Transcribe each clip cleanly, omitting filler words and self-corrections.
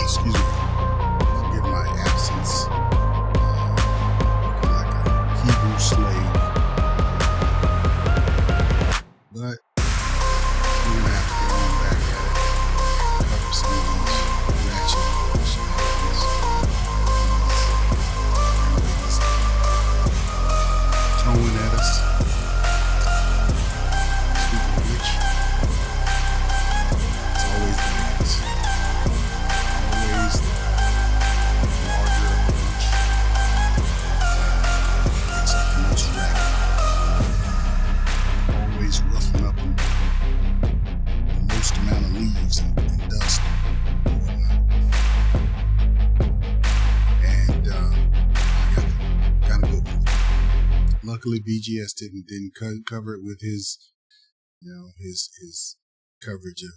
Excuse me. Forgive my absence. Looking like a Hebrew slave. But we're gonna have to get on back at it. Cover some of these ratchet shenanigans. Throwing at us. Speaking of which, it's always the biggest. Always the larger of the bunch that gets up the most ragged. Always ruffling up the most amount of leaves and dust and whatnot. And I got a good one. Luckily, BGS didn't cover it with his coverage of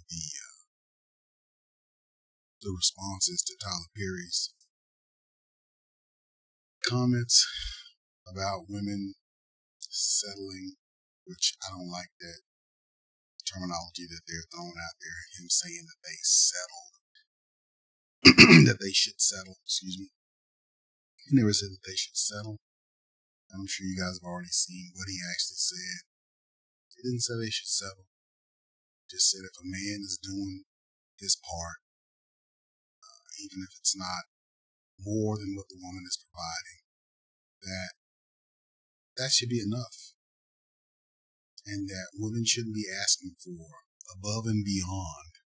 the responses to Tyler Perry's comments about women settling, which I don't like that terminology that they're throwing out there. Him saying that they settled, that they should settle. Excuse me. He never said that they should settle. I'm sure you guys have already seen what he actually said. He didn't say they should settle. He just said if a man is doing his part, even if it's not more than what the woman is providing, that should be enough. And that women shouldn't be asking for above and beyond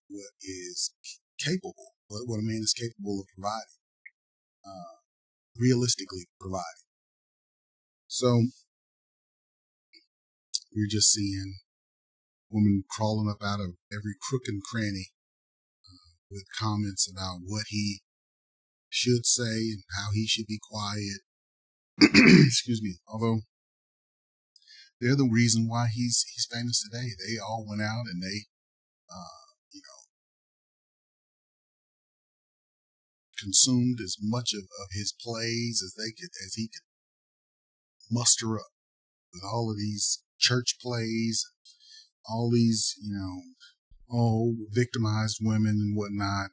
what is capable, what a man is capable of providing, realistically providing. So we're just seeing women crawling up out of every crook and cranny with comments about what he should say and how he should be quiet. Excuse me. Although they're the reason why he's famous today. They all went out and they, consumed as much of his plays as he could muster up, with all of these church plays, all these, victimized women and whatnot.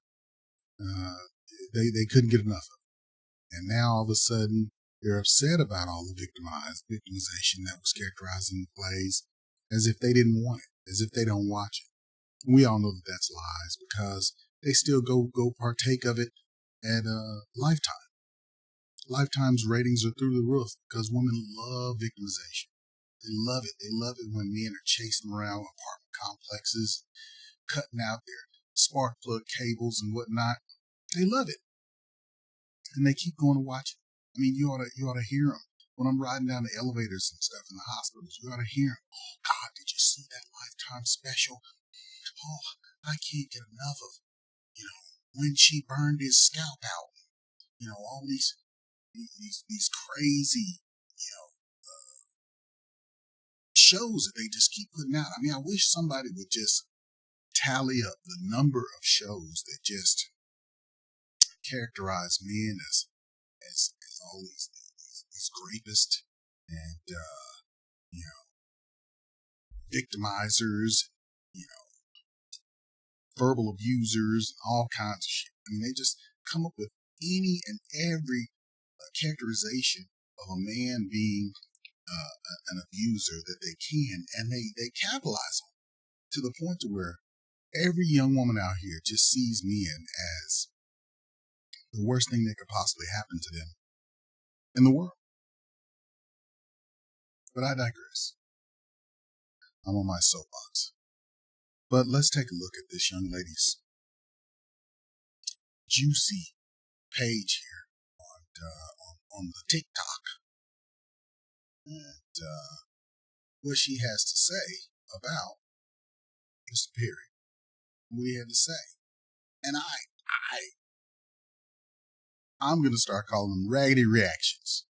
They couldn't get enough of it. And now all of a sudden they're upset about all the victimization that was characterized in the plays, as if they didn't want it, as if they don't watch it. We all know that that's lies, because they still go partake of it at Lifetime. Lifetime's ratings are through the roof because women love victimization. They love it. They love it when men are chasing around apartment complexes, cutting out their spark plug cables and whatnot. They love it, and they keep going to watch it. I mean, you ought to hear them when I'm riding down the elevators and stuff in the hospitals. You ought to hear them. Oh God, did you see that Lifetime special? Oh, I can't get enough of, when she burned his scalp out. All these crazy, shows that they just keep putting out. I mean, I wish somebody would just tally up the number of shows that just characterize men as all these rapists and victimizers, verbal abusers, all kinds of shit. I mean, they just come up with any and every characterization of a man being an abuser that they can, and they capitalize on it to the point to where every young woman out here just sees men as the worst thing that could possibly happen to them in the world. But I digress. I'm on my soapbox. But let's take a look at this young lady's juicy page here on the TikTok, and what she has to say about Mr. Perry. What he had to say, and I'm gonna start calling them Raggedy reactions.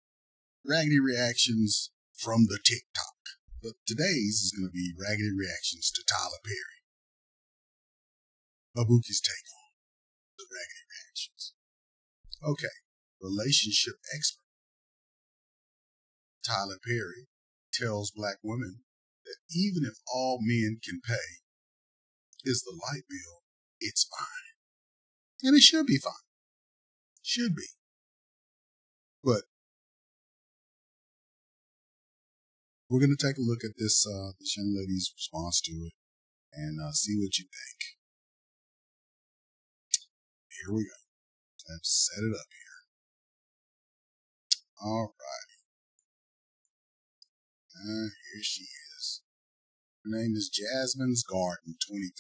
Raggedy reactions from the TikTok. But today's is gonna be Raggedy reactions to Tyler Perry. Abuki's take on the Raggedy reactions. Okay, relationship expert Tyler Perry tells black women that even if all men can pay is the light bill, it's fine. And it should be fine. Should be. But we're going to take a look at this young lady's response to it and see what you think. Here we go. Let's set it up here. All right. Here she is. Her name is Jasmine's Garden 23.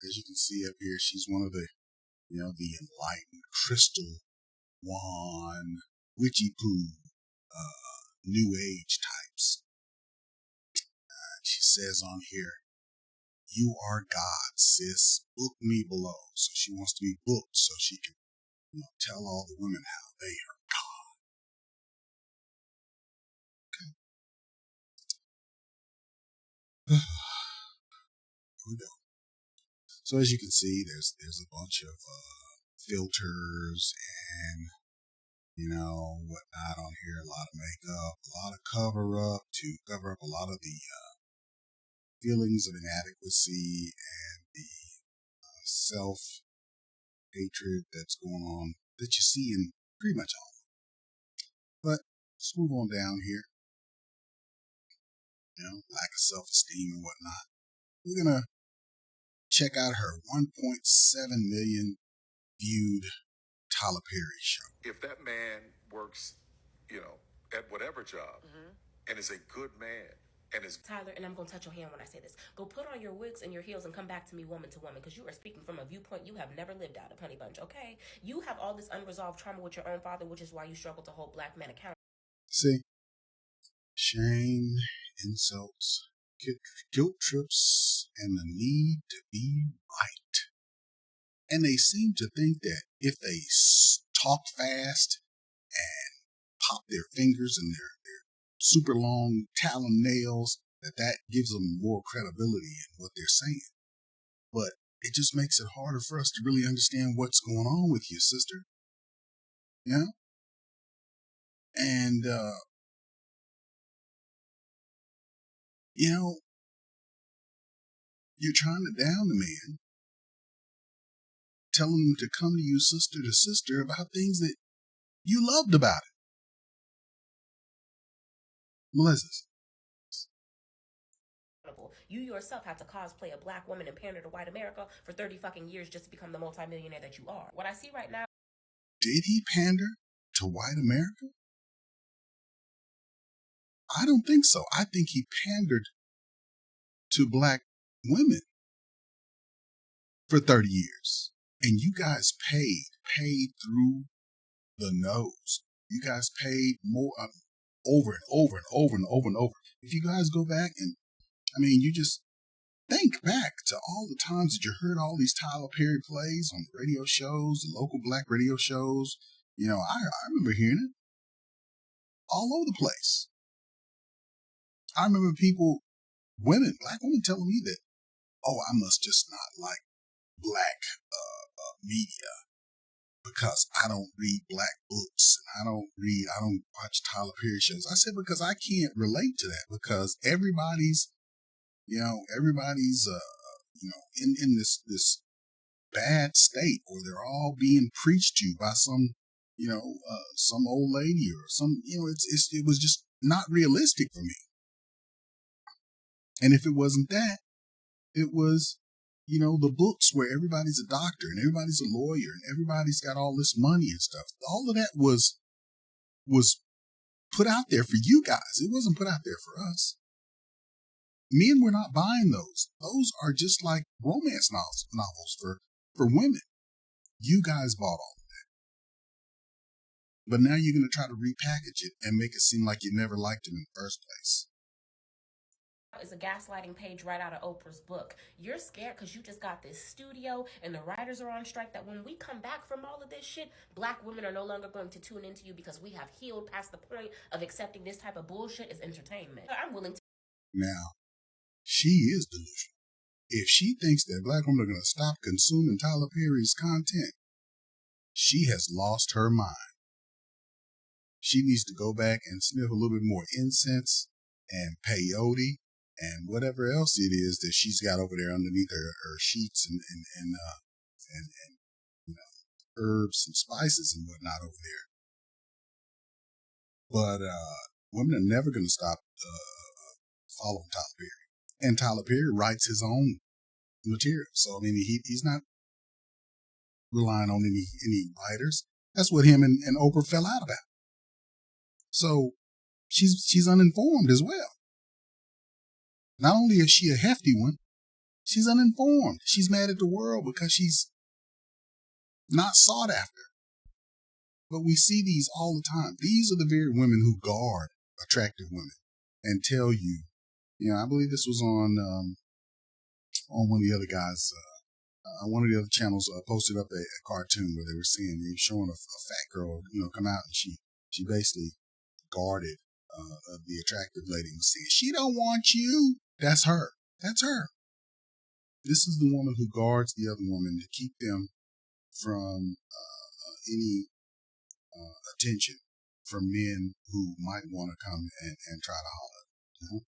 As you can see up here, she's one of the, the enlightened, crystal, wand, witchy poo, new age types. She says on here, "You are God, sis. Book me below." So she wants to be booked so she can, tell all the women how they are God. Okay. Here we go. So as you can see, there's a bunch of filters and whatnot on here. A lot of makeup, a lot of cover up to cover up a lot of the feelings of inadequacy and the self hatred that's going on that you see in pretty much all. But let's move on down here. Lack of self-esteem and whatnot. We're gonna check out her 1.7 million viewed Tyler Perry show. If that man works, at whatever job and is a good man and is Tyler, and I'm going to touch your hand when I say this. Go put on your wigs and your heels and come back to me woman to woman, because you are speaking from a viewpoint you have never lived out of, honey bunch, okay? You have all this unresolved trauma with your own father, which is why you struggle to hold black men accountable. See? Shame, insults, guilt trips, and the need to be right. And they seem to think that if they talk fast and pop their fingers and their super long talon nails, that gives them more credibility in what they're saying. But it just makes it harder for us to really understand what's going on with you, sister. And, you're trying to down the man, telling him to come to you sister to sister about things that you loved about it. Melissa. You yourself had to cosplay a black woman and pander to white America for 30 fucking years just to become the multimillionaire that you are. What I see right now. Did he pander to white America? I don't think so. I think he pandered to black women for 30 years. And you guys paid through the nose. You guys paid more over and over and over and over and over. If you guys go back and, you just think back to all the times that you heard all these Tyler Perry plays on the radio shows, the local black radio shows. I remember hearing it all over the place. I remember black women telling me that, "Oh, I must just not like black media because I don't read black books and I don't watch Tyler Perry shows." I said, because I can't relate to that, because everybody's in this bad state, or they're all being preached to by some old lady or some, it was just not realistic for me. And if it wasn't that, it was, the books where everybody's a doctor and everybody's a lawyer and everybody's got all this money and stuff. All of that was put out there for you guys. It wasn't put out there for us. Men were not buying those. Those are just like romance novels for women. You guys bought all of that. But now you're going to try to repackage it and make it seem like you never liked it in the first place. Is a gaslighting page right out of Oprah's book. You're scared because you just got this studio and the writers are on strike, that when we come back from all of this shit, black women are no longer going to tune into you because we have healed past the point of accepting this type of bullshit as entertainment. I'm willing to. Now, she is delusional. If she thinks that black women are going to stop consuming Tyler Perry's content, she has lost her mind. She needs to go back and sniff a little bit more incense and peyote and whatever else it is that she's got over there underneath her sheets and herbs and spices and whatnot over there. But women are never going to stop following Tyler Perry. And Tyler Perry writes his own material. So, I mean, he's not relying on any writers. That's what him and Oprah fell out about. So she's uninformed as well. Not only is she a hefty one, she's uninformed. She's mad at the world because she's not sought after. But we see these all the time. These are the very women who guard attractive women and tell you, I believe this was on one of the other guys, one of the other channels posted up a cartoon where they were showing a fat girl, come out, and she basically guarded the attractive lady and saying, "She don't want you." That's her. That's her. This is the woman who guards the other woman to keep them from any attention from men who might want to come and try to holler.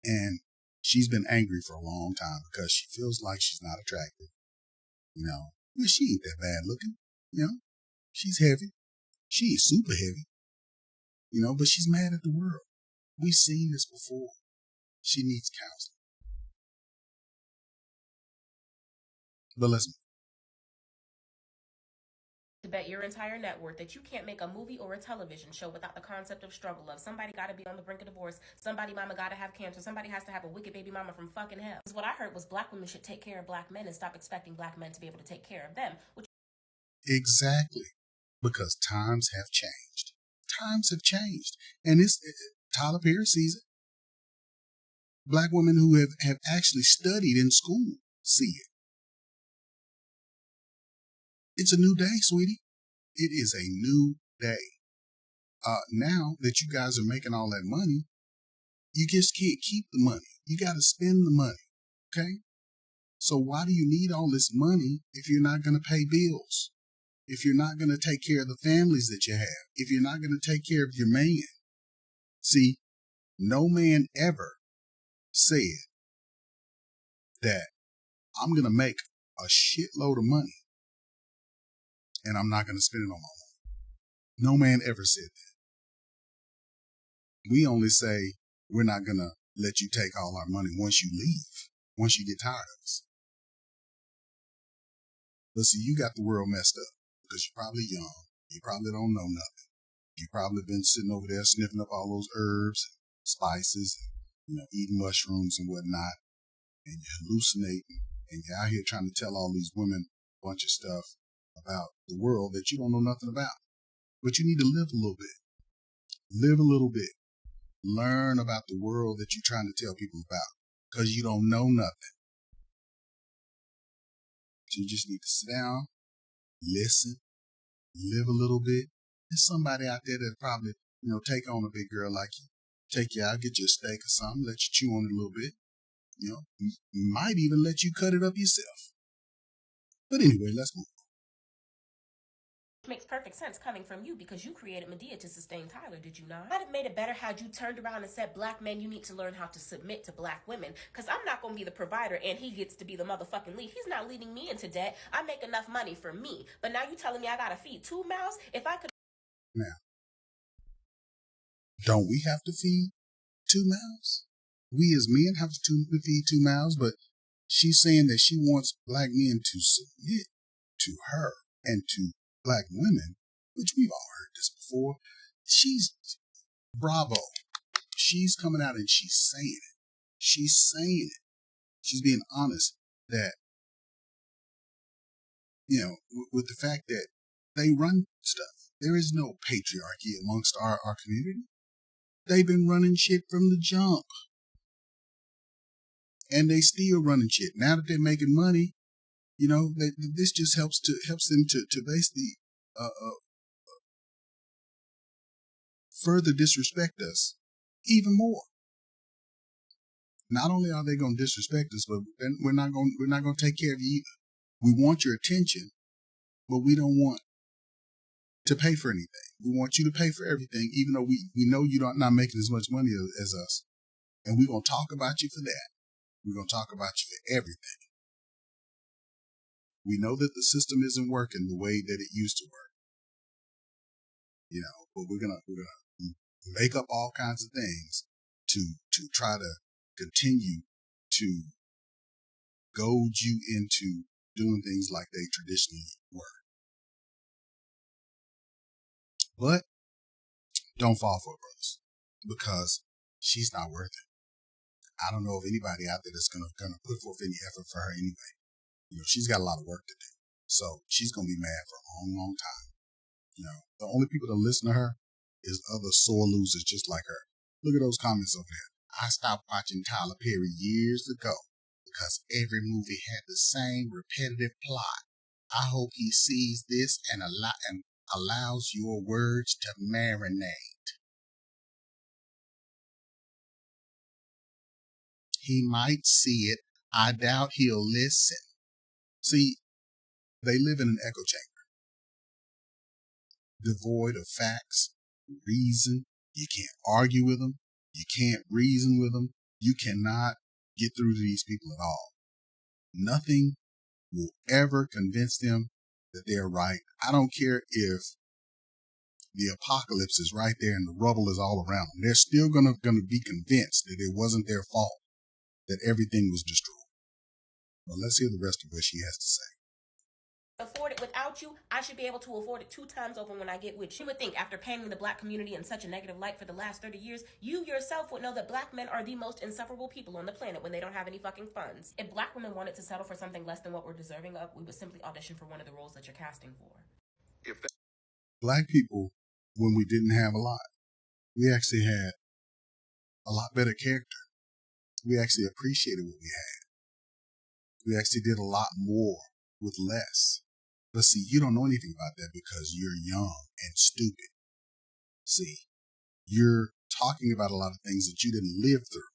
And she's been angry for a long time because she feels like she's not attractive. Well, she ain't that bad looking. She's heavy. She ain't super heavy. But she's mad at the world. We've seen this before. She needs counseling. But let's move. To bet your entire net worth that you can't make a movie or a television show without the concept of struggle of somebody got to be on the brink of divorce, somebody mama got to have cancer, somebody has to have a wicked baby mama from fucking hell. What I heard was black women should take care of black men and stop expecting black men to be able to take care of them. Exactly. Because times have changed. Times have changed. And Tyler Perry sees it. Black women who have actually studied in school see it. It's a new day, sweetie. It is a new day. Now that you guys are making all that money, you just can't keep the money. You got to spend the money, okay? So why do you need all this money if you're not going to pay bills? If you're not going to take care of the families that you have? If you're not going to take care of your man? See, no man ever said that I'm going to make a shitload of money and I'm not going to spend it on my own. No man ever said that. We only say we're not going to let you take all our money once you leave, once you get tired of us. But see, you got the world messed up because you're probably young. You probably don't know nothing. You've probably been sitting over there sniffing up all those herbs and spices and, eating mushrooms and whatnot. And you're hallucinating. And you're out here trying to tell all these women a bunch of stuff about the world that you don't know nothing about. But you need to live a little bit. Live a little bit. Learn about the world that you're trying to tell people about. Because you don't know nothing. So you just need to sit down, listen, live a little bit. There's somebody out there that probably, take on a big girl like you. Take you out, get you a steak or something, let you chew on it a little bit. Might even let you cut it up yourself. But anyway, let's move on. Makes perfect sense coming from you because you created Medea to sustain Tyler, did you not? I'd have made it better had you turned around and said, black men, you need to learn how to submit to black women because I'm not going to be the provider and he gets to be the motherfucking lead. He's not leading me into debt. I make enough money for me. But now you telling me I got to feed 2 mouths? If I could... Now, don't we have to feed 2 mouths? We as men have to feed 2 mouths, but she's saying that she wants black men to submit to her and to black women, which we've all heard this before. She's bravo. She's coming out and she's saying it. She's saying it. She's being honest that, with the fact that they run stuff. There is no patriarchy amongst our community. They've been running shit from the jump. And they still running shit. Now that they're making money, this just helps them to basically further disrespect us even more. Not only are they going to disrespect us, but then we're not going to take care of you either. We want your attention, but we don't want to pay for anything. We want you to pay for everything, even though we know you're not making as much money as us. And we're going to talk about you for that. We're going to talk about you for everything. We know that the system isn't working the way that it used to work, but we're gonna make up all kinds of things to try to continue to goad you into doing things like they traditionally were. But don't fall for it, brothers, because she's not worth it. I don't know of anybody out there that's gonna put forth any effort for her anyway. She's got a lot of work to do, so she's gonna be mad for a long, long time. The only people that listen to her is other sore losers just like her. Look at those comments over there. I stopped watching Tyler Perry years ago because every movie had the same repetitive plot. I hope he sees this and allows your words to marinate. He might see it. I doubt he'll listen. See, they live in an echo chamber, devoid of facts, reason. You can't argue with them. You can't reason with them. You cannot get through to these people at all. Nothing will ever convince them that they're right. I don't care if the apocalypse is right there and the rubble is all around them. They're still gonna be convinced that it wasn't their fault, that everything was destroyed. Well, let's hear the rest of what she has to say. Afford it without you, I should be able to afford it 2 times over when I get with you. You would think after painting the black community in such a negative light for the last 30 years, you yourself would know that black men are the most insufferable people on the planet when they don't have any fucking funds. If black women wanted to settle for something less than what we're deserving of, we would simply audition for one of the roles that you're casting for. Black people, when we didn't have a lot, we actually had a lot better character. We actually appreciated what we had. We actually did a lot more with less. But see, you don't know anything about that because you're young and stupid. See, you're talking about a lot of things that you didn't live through.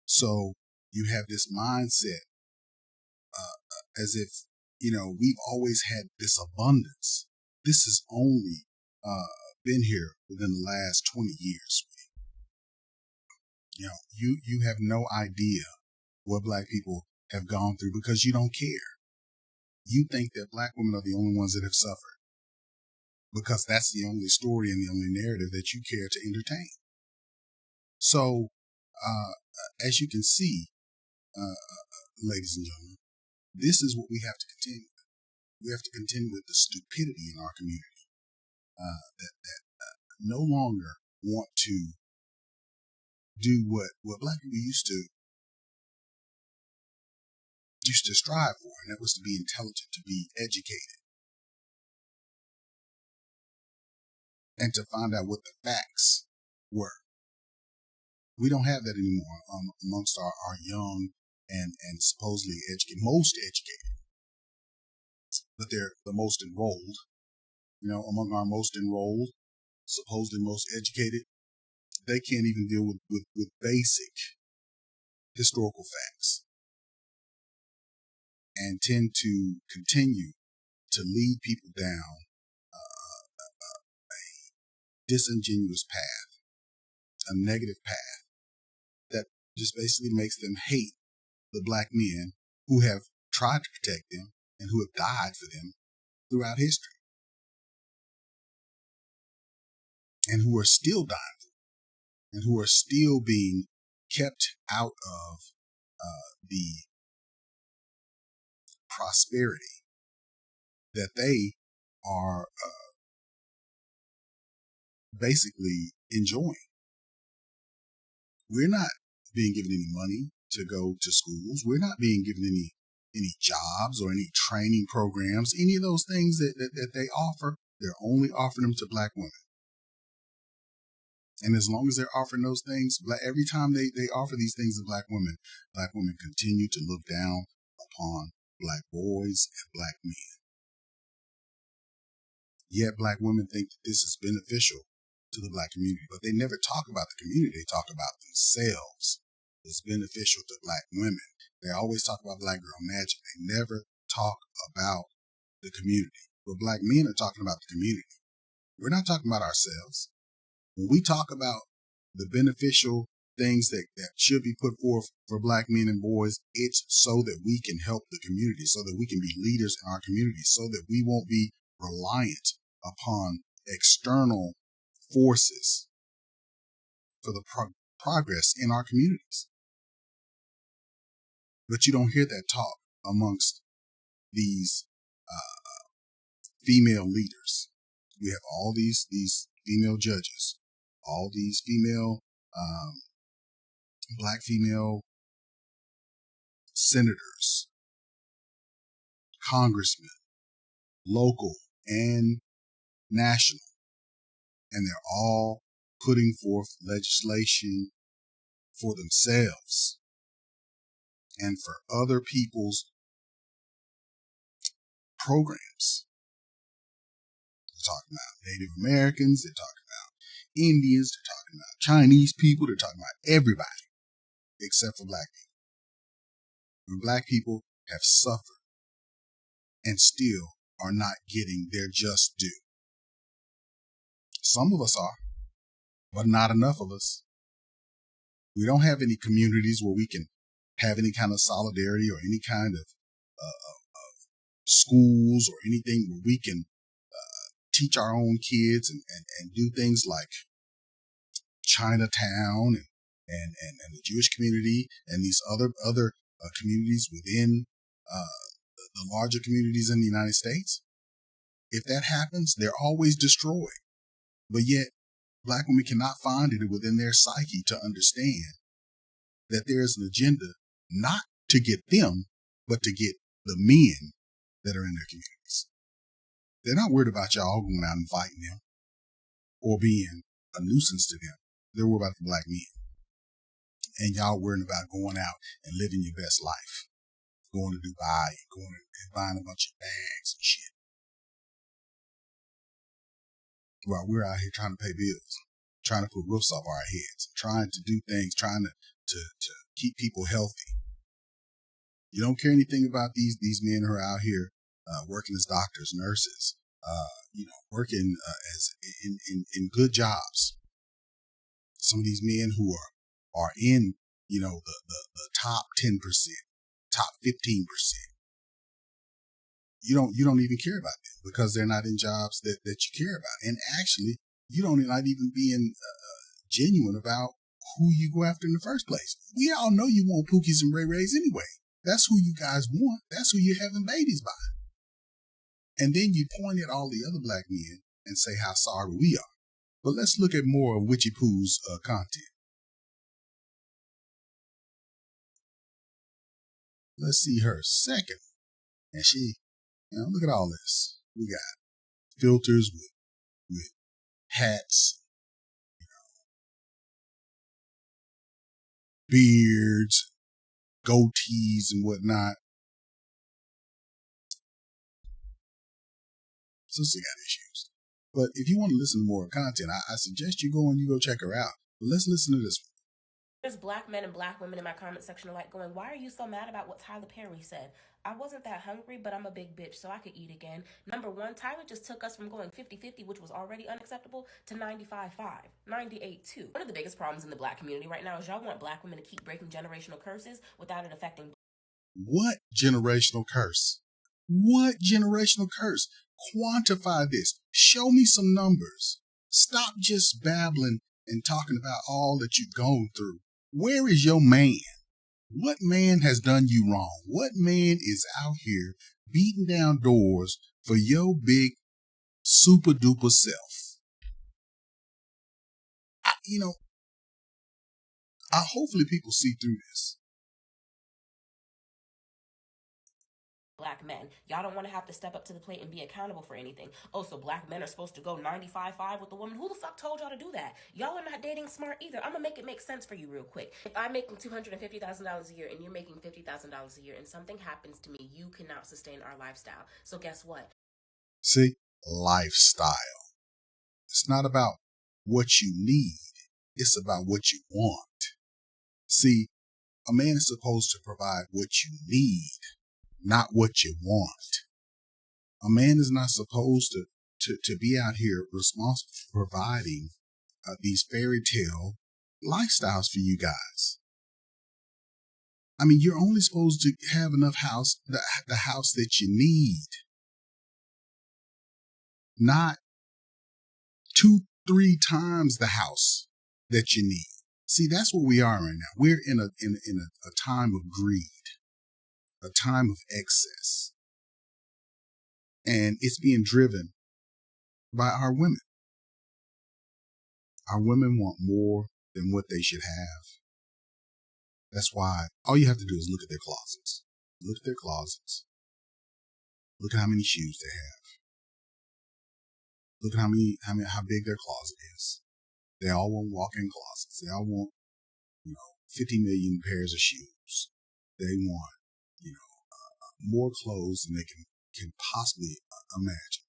So you have this mindset as if, we've always had this abundance. This has only been here within the last 20 years. You have no idea what black people have gone through because you don't care. You think that black women are the only ones that have suffered because that's the only story and the only narrative that you care to entertain. So, as you can see, ladies and gentlemen, this is what we have to contend with. We have to contend with the stupidity in our community that no longer want to do what black people used to strive for, and that was to be intelligent, to be educated, and to find out what the facts were. We don't have that anymore amongst our young and supposedly most educated, but they're the most enrolled. Among our most enrolled, supposedly most educated, they can't even deal with basic historical facts and tend to continue to lead people down a disingenuous path, a negative path that just basically makes them hate the black men who have tried to protect them and who have died for them throughout history and who are still dying for them and who are still being kept out of the prosperity that they are basically enjoying. We're not being given any money to go to schools. We're not being given any jobs or any training programs, any of those things that they offer. They're only offering them to black women. And as long as they're offering those things, every time they offer these things to black women continue to look down upon black boys and black men. Yet black women think that this is beneficial to the black community, but they never talk about the community. They talk about themselves. It's beneficial to black women. They always talk about black girl magic. They never talk about the community. But black men are talking about the community. We're not talking about ourselves. When we talk about the beneficial things that should be put forth for Black men and boys, it's so that we can help the community, so that we can be leaders in our community, so that we won't be reliant upon external forces for the progress in our communities. But you don't hear that talk amongst these female leaders. We have all these female judges, all these female, Black female senators, congressmen, local and national, and they're all putting forth legislation for themselves and for other people's programs. They're talking about Native Americans, they're talking about Indians, they're talking about Chinese people, they're talking about everybody except for Black people. When Black people have suffered and still are not getting their just due. Some of us are, but not enough of us. We don't have any communities where we can have any kind of solidarity or any kind of schools or anything where we can teach our own kids and do things like Chinatown and the Jewish community and these other communities within the larger communities in the United States. If that happens, they're always destroyed. But yet, Black women cannot find it within their psyche to understand that there is an agenda not to get them, but to get the men that are in their communities. They're not worried about y'all going out and fighting them or being a nuisance to them. They're worried about the Black men. And y'all worrying about going out and living your best life. Going to Dubai, going and buying a bunch of bags and shit. While we're out here trying to pay bills, trying to put roofs off our heads, trying to do things, trying to keep people healthy. You don't care anything about these men who are out here working as doctors, nurses, working as in good jobs. Some of these men who are in, the top 10%, top 15%. You don't even care about them because they're not in jobs that you care about. And actually, you don't not even being genuine about who you go after in the first place. We all know you want Pookies and Ray Rays anyway. That's who you guys want. That's who you're having babies by. And then you point at all the other Black men and say how sorry we are. But let's look at more of Witchy Poo's content. Let's see her second. And she, look at all this. We got filters with hats, beards, goatees, and whatnot. Sister got issues. But if you want to listen to more content, I suggest you go check her out. But let's listen to this one. There's Black men and Black women in my comment section are like going, why are you so mad about what Tyler Perry said? I wasn't that hungry, but I'm a big bitch, so I could eat again. Number one, Tyler just took us from going 50-50, which was already unacceptable, to 95-5, 98-2. One of the biggest problems in the Black community right now is y'all want Black women to keep breaking generational curses without it affecting. What generational curse? What generational curse? Quantify this. Show me some numbers. Stop just babbling and talking about all that you've gone through. Where is your man? What man has done you wrong? What man is out here beating down doors for your big super duper self? Hopefully people see through this. Black men. Y'all don't want to have to step up to the plate and be accountable for anything. Oh, so Black men are supposed to go 95-5 with the woman? Who the fuck told y'all to do that? Y'all are not dating smart either. I'm gonna make it make sense for you real quick. If I'm making $250,000 a year and you're making $50,000 a year and something happens to me, you cannot sustain our lifestyle. So guess what? See, lifestyle. It's not about what you need. It's about what you want. See, a man is supposed to provide what you need, not what you want. A man is not supposed to be out here responsible for providing these fairy tale lifestyles for you guys. I mean, you're only supposed to have enough house, the house that you need, not 2-3 times the house that you need. See, that's where we are right now. We're in a time of greed, a time of excess, and it's being driven by our women. Our women want more than what they should have. That's why all you have to do is look at their closets. Look at their closets. Look at how many shoes they have. Look at how big their closet is. They all want walk-in closets. They all want, 50 million pairs of shoes. They want, more clothes than they can possibly imagine.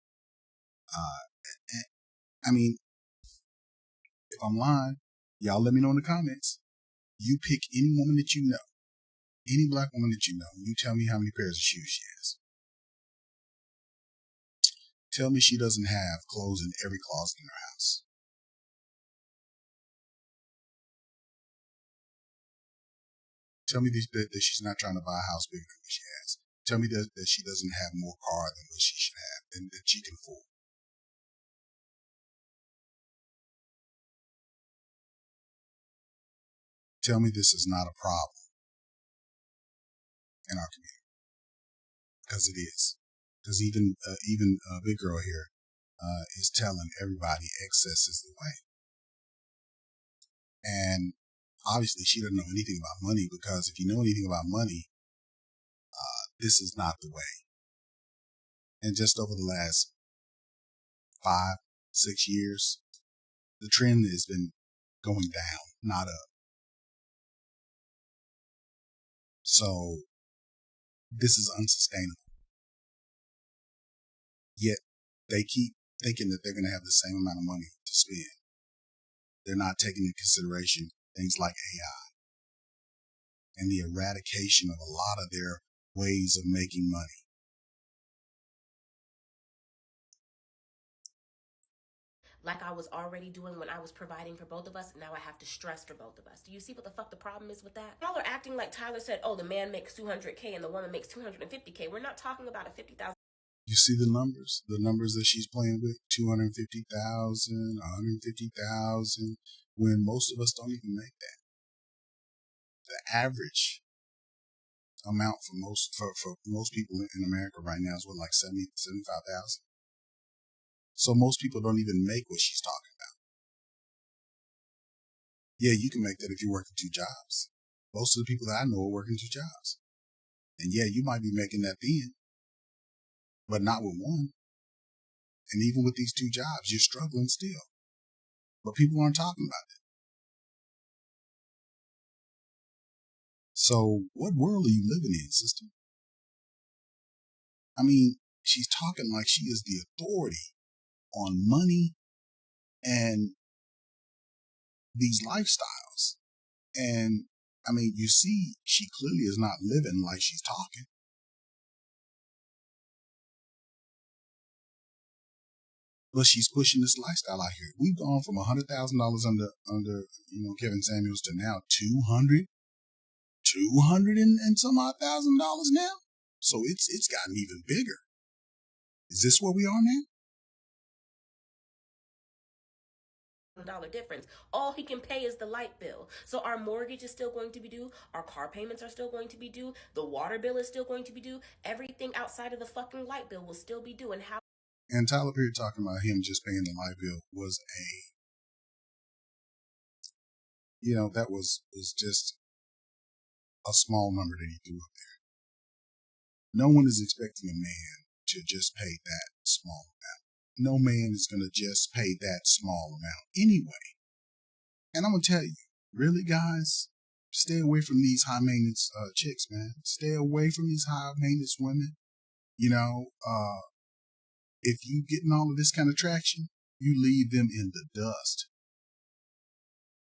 I mean, if I'm lying, y'all let me know in the comments. You pick any woman that you know, any black woman that you know, and you tell me how many pairs of shoes she has. Tell me she doesn't have clothes in every closet in her house. Tell me that she's not trying to buy a house bigger than what she has. Tell me that she doesn't have more car than what she should have, and that she can afford. Tell me this is not a problem in our community, because it is. Because even Big Girl here is telling everybody excess is the way. And obviously she doesn't know anything about money, because if you know anything about money, this is not the way. And just over the last 5-6 years, the trend has been going down, not up. So this is unsustainable. Yet they keep thinking that they're going to have the same amount of money to spend. They're not taking into consideration things like AI and the eradication of a lot of their ways of making money. Like I was already doing when I was providing for both of us, now I have to stress for both of us. Do you see what the fuck the problem is with that? Y'all are acting like Tyler said, oh, the man makes $200K and the woman makes $250K. We're not talking about a $50,000. You see the numbers that she's playing with, 250,000, 150,000, when most of us don't even make that. The average amount for most people in America right now is what, like 75,000. So most people don't even make what she's talking about. Yeah, you can make that if you're working 2 jobs. Most of the people that I know are working 2 jobs. And yeah, you might be making that then, but not with one. And even with these 2 jobs, you're struggling still. But people aren't talking about it. So what world are you living in, sister? I mean, she's talking like she is the authority on money and these lifestyles. And I mean, you see, she clearly is not living like she's talking. But she's pushing this lifestyle out here. We've gone from $100,000 under Kevin Samuels to now 200 and some odd $1,000 now. So it's gotten even bigger. Is this where we are now? $1 difference. All he can pay is the light bill. So our mortgage is still going to be due. Our car payments are still going to be due. The water bill is still going to be due. Everything outside of the fucking light bill will still be due. And Tyler Perry talking about him just paying the light bill was that was just a small number that he threw up there. No one is expecting a man to just pay that small amount. No man is going to just pay that small amount anyway. And I'm going to tell you, really, guys, stay away from these high maintenance chicks, man. Stay away from these high maintenance women. If you getting all of this kind of traction, you leave them in the dust.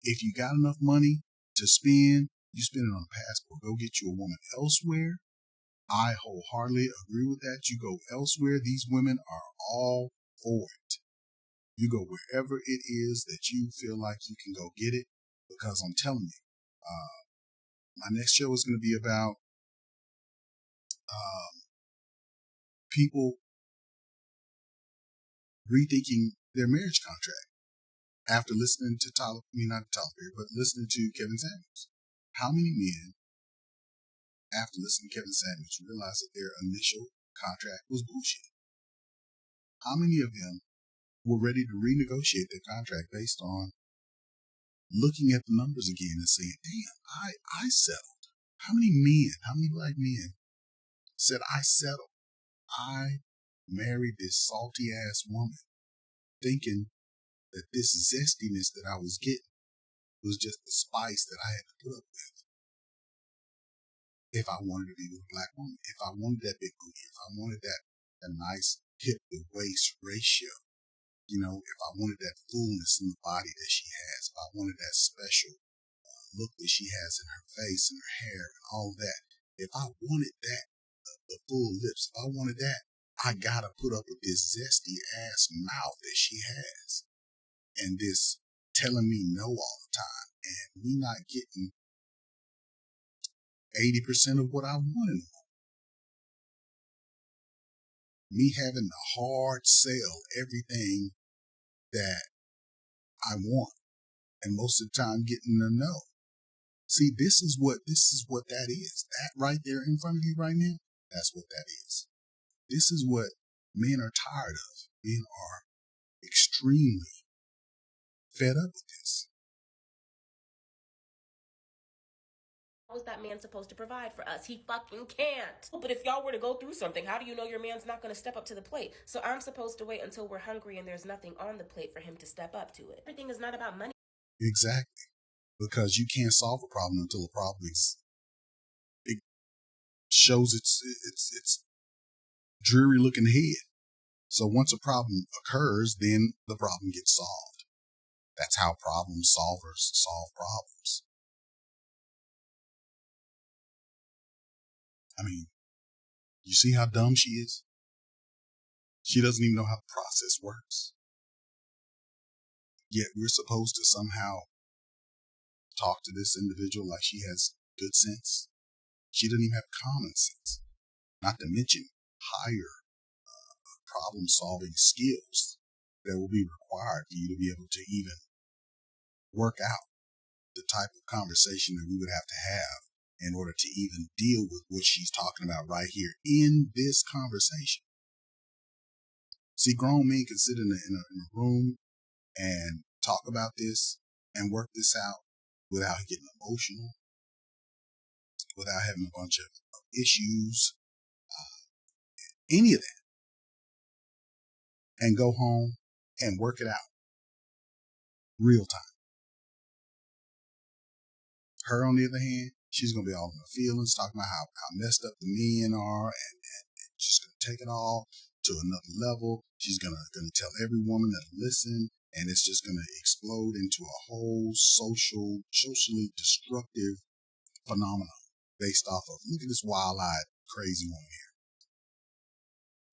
If you got enough money to spend, you spend it on a passport. Go get you a woman elsewhere. I wholeheartedly agree with that. You go elsewhere. These women are all for it. You go wherever it is that you feel like you can go get it, because I'm telling you, my next show is going to be about people rethinking their marriage contract after listening to not Tyler Perry, but listening to Kevin Samuels. How many men, after listening to Kevin Samuels, realized that their initial contract was bullshit? How many of them were ready to renegotiate their contract based on looking at the numbers again and saying, damn, I settled? How many black men said, I settled? I married this salty ass woman thinking that this zestiness that I was getting was just the spice that I had to put up with. If I wanted to be with a black woman, if I wanted that big booty, if I wanted that nice hip to waist ratio, if I wanted that fullness in the body that she has, if I wanted that special look that she has in her face and her hair and all that, if I wanted that, the full lips, if I wanted that, I gotta put up with this zesty ass mouth that she has and this telling me no all the time and me not getting 80% of what I want in a woman. Me having to hard sell everything that I want and most of the time getting a no. See, this is what that is. That right there in front of you right now, that's what that is. This is what men are tired of. Men are extremely fed up with this. How is that man supposed to provide for us? He fucking can't. But if y'all were to go through something, how do you know your man's not going to step up to the plate? So I'm supposed to wait until we're hungry and there's nothing on the plate for him to step up to it. Everything is not about money. Exactly. Because you can't solve a problem until a problem it shows its dreary looking head. So once a problem occurs, then the problem gets solved. That's how problem solvers solve problems. I mean, you see how dumb she is? She doesn't even know how the process works. Yet we're supposed to somehow talk to this individual like she has good sense. She doesn't even have common sense, not to mention higher problem-solving skills that will be required for you to be able to even work out the type of conversation that we would have to have in order to even deal with what she's talking about right here in this conversation. See, grown men can sit in a room and talk about this and work this out without getting emotional, without having a bunch of issues, any of that, and go home and work it out real time. Her, on the other hand, she's going to be all in her feelings, talking about how messed up the men are, and she's going to take it all to another level. She's going to tell every woman that'll listen, and it's just going to explode into a whole socially destructive phenomenon based off of, look at this wild-eyed, crazy woman here.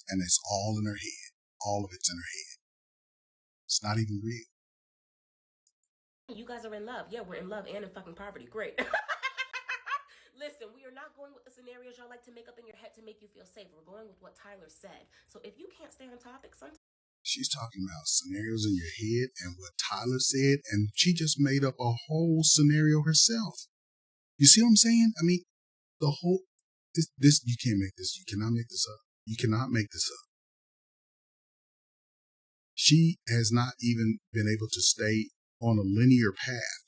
And it's all in her head. All of it's in her head. It's not even real. You guys are in love. Yeah, we're in love and in fucking poverty. Great. Listen, we are not going with the scenarios y'all like to make up in your head to make you feel safe. We're going with what Tyler said. So if you can't stay on topic, sometimes. She's talking about scenarios in your head and what Tyler said, and she just made up a whole scenario herself. You see what I'm saying? I mean, the whole, this you can't make this. You cannot make this up. You cannot make this up. She has not even been able to stay on a linear path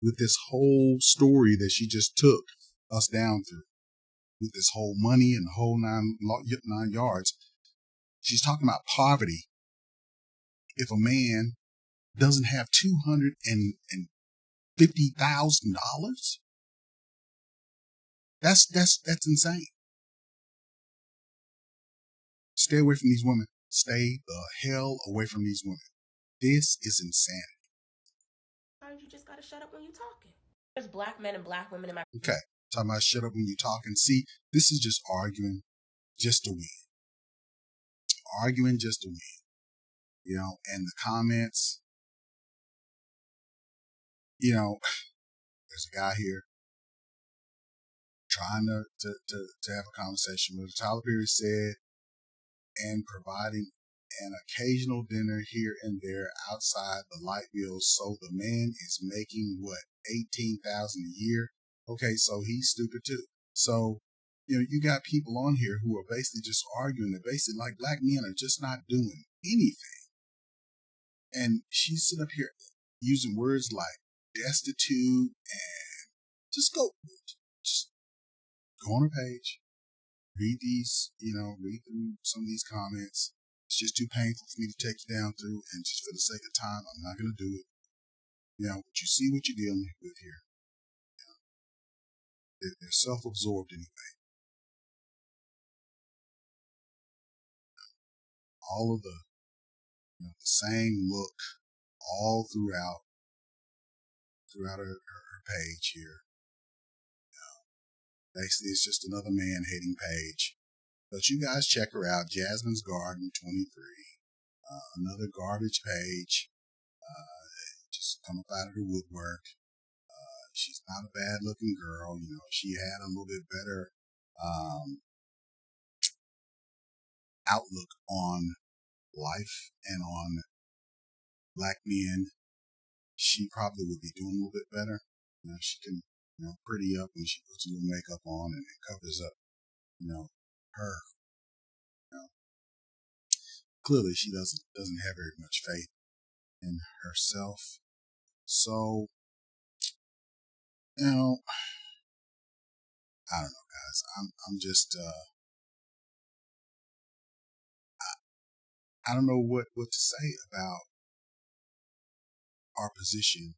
with this whole story that she just took us down through, with this whole money and the whole nine yards. She's talking about poverty. If a man doesn't have $250,000, that's insane. Stay away from these women. Stay the hell away from these women. This is insanity. You just gotta shut up when you're talking. There's black men and black women in my. Okay, talking about shut up when you're talking. See, this is just arguing just to win. Arguing just to win. And the comments, you know, there's a guy here trying to have a conversation with her. Tyler Perry said, and providing an occasional dinner here and there outside the light bills. So the man is making what, $18,000 a year? Okay, so he's stupid too. So, you got people on here who are basically just arguing that basically like black men are just not doing anything. And she's sitting up here using words like destitute and just go on her page, read through some of these comments. It's just too painful for me to take you down through, and just for the sake of time, I'm not going to do it. But you see what you're dealing with here. They're self-absorbed anyway. All of the same look all throughout her page here. Basically, it's just another man hating page. But you guys check her out, Jasmine's Garden 23. Another garbage page. Just come up out of the woodwork. She's not a bad looking girl. She had a little bit better outlook on life and on black men. She probably would be doing a little bit better. She can, pretty up when she puts a little makeup on and it covers up, her. Clearly she doesn't have very much faith in herself. So, I don't know, guys. I'm just I don't know what to say about our position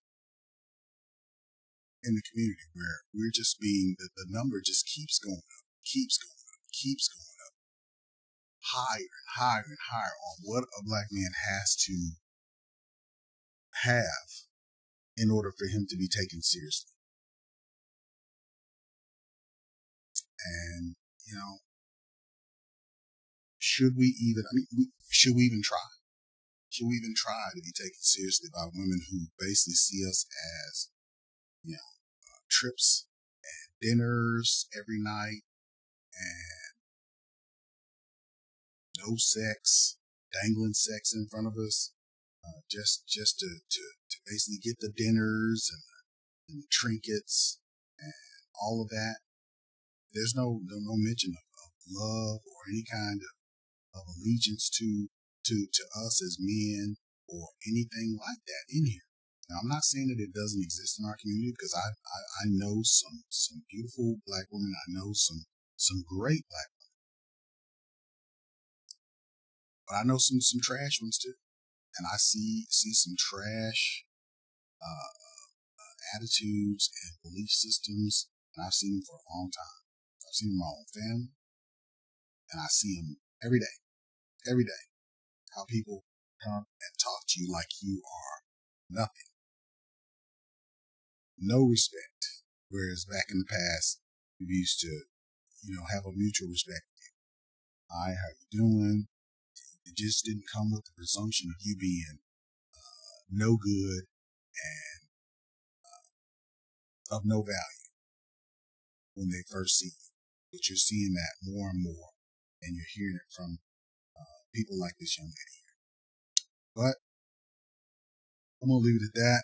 in the community, where we're just being the number just keeps going up, keeps going up, higher and higher and higher on what a black man has to have in order for him to be taken seriously. And should we even try? Should we even try to be taken seriously by women who basically see us as, trips and dinners every night and no sex, dangling sex in front of us, just to basically get the dinners and the trinkets and all of that? There's no mention of love or any kind of allegiance to us as men or anything like that in here. Now, I'm not saying that it doesn't exist in our community, because I know some beautiful black women. I know some great black women, but I know some trash ones too. And I see some trash attitudes and belief systems, and I've seen them for a long time. I've seen them in my own family, and I see them every day. How people come and talk to you like you are nothing. No respect. Whereas back in the past, we used to, have a mutual respect. Hi, how you doing? It just didn't come with the presumption of you being no good and of no value when they first see you. But you're seeing that more and more, and you're hearing it from people like this young lady here. But I'm gonna leave it at that.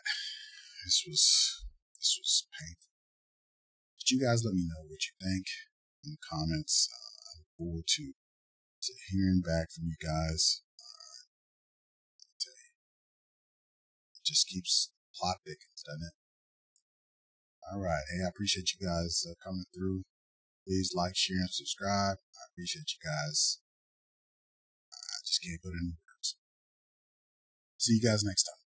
This was painful. But you guys let me know what you think in the comments. I look forward to hearing back from you guys. It just keeps plot thickens, doesn't it? All right. Hey, I appreciate you guys coming through. Please like, share, and subscribe. I appreciate you guys. I just can't put it in words. See you guys next time.